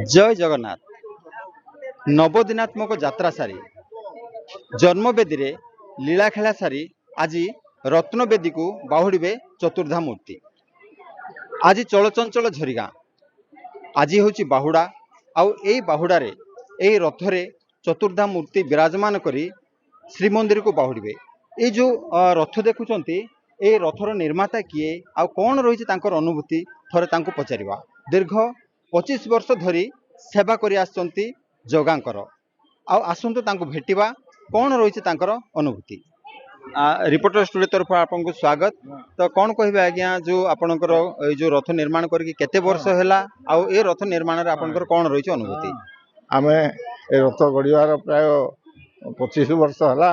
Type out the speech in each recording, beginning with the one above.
जय जगन्नाथ नवदिनात्मक यात्रा सारी जन्मवेदी रे लीला खेला सारी आज रत्नवेदी को बाहुड़े चतुर्धा मूर्ति। आज चलचंचल झरीगाँ आज हूँ बाहुड़ा आई बाहुड़े यही रथरे चतुर्धा मूर्ति विराजमान करी श्रीमंदिर को बाहुड़े। ये जो रथ देखुं ये रथर निर्माता किए आ कौन रही अनुभूति थरे तांको पचारिबा। दीर्घ 25 वर्ष धरी सेवा करी आसचंती जगांकर आसंतु तांको भेटिबा कौन रही अनुभूति। रिपोर्टर स्टूडियो तरफ आपको स्वागत। तो कौन कहबे आज्ञा जो आपनकर जो रथ निर्माण करके केते वर्ष हैला आ ए रथ निर्माण रे आपनकर कौन रही अनुभूति। आमे ए रथ गड़िवार प्राय 25 वर्ष हैला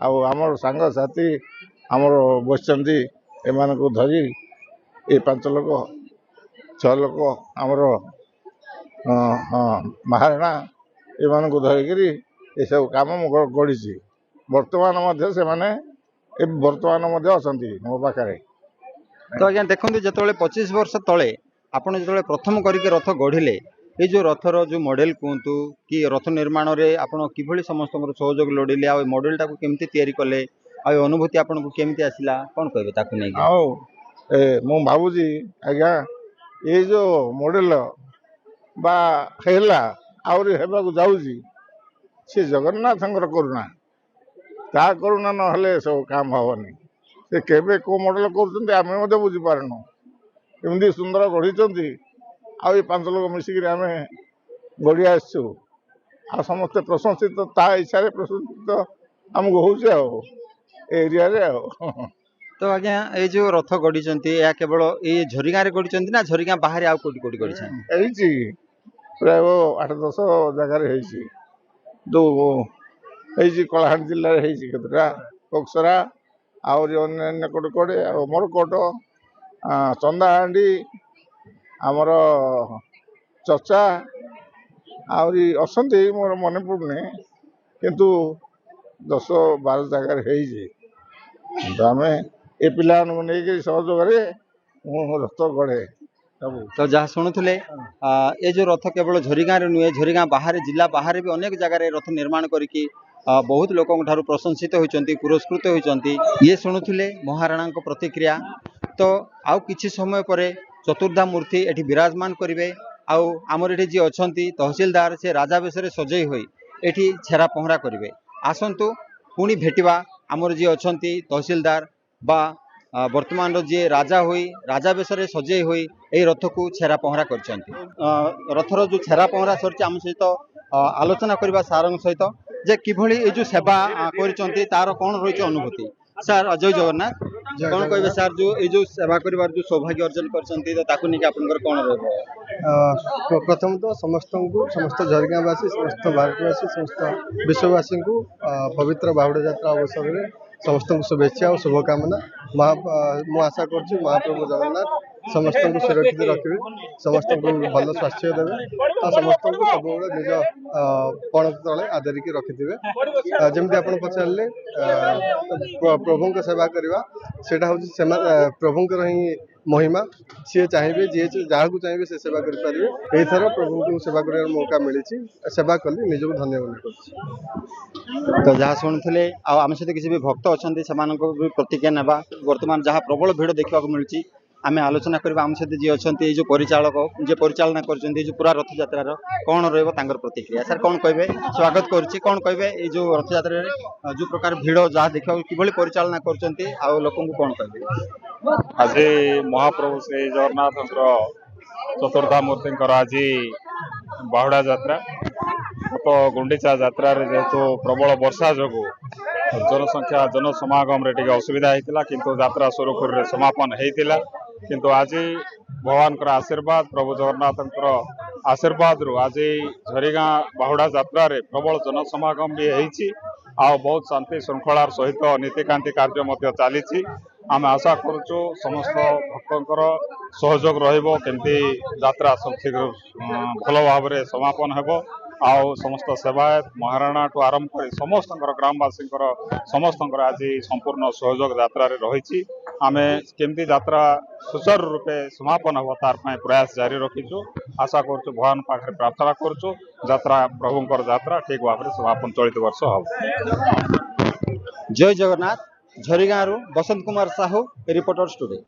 आमर सांग साथी आमर बसचंदी एमान को धरी ए 5 लोक 6 लोक आमर महाराणा एमान को धरिकी ये सब काम गढ़ी वर्तमान मो पाखे। तो आज्ञा देखो जो 25 वर्ष तले आपड़ जो प्रथम करके रथ गढ़िले ये जो रथर जो मॉडल कहतु कि रथ निर्माण में आप कि समस्त सहयोग लोड़िले आ मॉडल टाक केमती तैयारी कले आ अनुभूति आपन को केमती आसला कौन कहबे ताकू नहीं। मु भावुची आज्ञा ये जो मॉडल बा हेला आउरी हेबाकू जाउची से जगन्नाथंकर करुणा ता करुणा नहले सब काम हवनी। से केबे को मॉडल करूछन्ते आमे मते बुझी पारनु एमदी सुंदर गढ़ी आ 5 लोक मिसिक आमे गढ़ी आसछु आ समस्त प्रशंसित ता इच्छा प्रशंसित आमको होउछे एरिया रे। तो आज्ञा ये जो रथ गढ़ी या केवल ये झरीगाँ गढ़ी ना झरीगाँ बाहर आउ कोटी कोटी गढ़ी प्राय 8-10 जगार दो कलाहांडी जिले में केतटा बक्सरा आहरी अन्य कोटे कोटे मरकोट चंदाहांडी आमर चचा आहरी असंती मोर मन पड़ुनी किंतु 10-12 जगार आम ए पिला नहीं सहयोग रथ गढ़े। तो जहाँ शुणुले ये जो रथ केवल झरीगाँ नुहे झरीगाँ बाहर जिला बाहर भी अनेक जगह रथ निर्माण करके बहुत लोक प्रशंसित होती पुरस्कृत होती ये शुणुले महाराणा प्रतिक्रिया। तो आउ किछि समय पर चतुर्धा मूर्ति एठी विराजमान करेंगे आमर ये जी अच्छा तहसीलदार से राजा बेश सजई हुई एठी छेरा पहरा करेंगे। आसतु पुणी भेटिबा आमर जी अच्छा तहसीलदार बा वर्तमान जी राजा हुई राजा बेश सजई हुई यही रथ को छेरा पहरा कर रथर जो छेरा पहरा सर आम सहित आलोचना करवा सार सहित जे किभली ये जो सेवा कर तार कौन रही अनुभूति। सार जय जगन्नाथ कौन कहे सार जो ये जो सेवा कर जो सौभाग्य अर्जन कर कौन रहा। प्रथम तो समस्त झरगाँवासी समस्त भारतवासी समस्त विश्ववासी को पवित्र बाहुड़ा यात्रा अवसर में समस्त शुभेच्छा और शुभकामना। मु आशा कर महाप्रभु जगन्नाथ समस्त को सुरक्षित रखिए समस्त को भल स्वास्थ्य देवे और समस्त को सब निज पणत तले आदरिक रखिथे। जमी आप पचारे प्रभु सेवा करवा से प्रभुंर ही महिमा सी चाहिए जी जहाँ को चाहिए से सेवा करेंगे। यही थर प्रभु को सेवा कर मौका मिली सेवा कली निजक धन्य मन कर। तो जहाँ शुणुले आम सहित किसी भी भक्त अच्छा से भी प्रतिज्ञा नेबा वर्तमान जहाँ प्रबल भिड़ देखा मिलूँ आम आलोचना करवा आम सहित जी अच्छा जो परिचालक जे परिचालना कर जो पूरा रथ यात्रार कौन रही प्रतिक्रिया। सर कौन कहे स्वागत करुच्ची कौन कहे ये जो रथ यात्रा जो प्रकार भिड़ जहाँ देखा कि परिचालना कर लोक कौन कहे। आज महाप्रभु श्री जगन्नाथ चतुर्धा मूर्ति आज बाहुड़ा यात्रा तो गुंडीचा यात्रा जेहेतु प्रबल वर्षा जो जनसंख्या जनसमागम असुविधा होता किंतु यात्रा सुरखुरी समापन होता किंतु आज भगवान आशीर्वाद प्रभु जगन्नाथ आशीर्वाद रु आज झरीगाँ बाहुड़ा यात्रा प्रबल जनसमागम भी होती बहुत शांति श्रृंखलार सहित नीतिकांति कार्य चली। आम आशा करुचु समस्त भक्तर सहयोग रहिबो केमती यात्रा सब शीघ्र भल भाव समापन हेबो आउ समस्त सेवायत महाराणा ठू आरंभ कर समस्त ग्रामवासी समस्त आज संपूर्ण सहयोग यात्रा रही आम केमती यात्रा सुचारू रूपे समापन हम तार प्रयास जारी रखीचु आशा करुँ भगवान पाखे प्रार्थना करुँ यात्रा प्रभुंर यात्रा ठीक भाव में समापन चलित वर्ष हम। जय जगन्नाथ। झरीगाँ Basant Kumar Sahu reporter studio.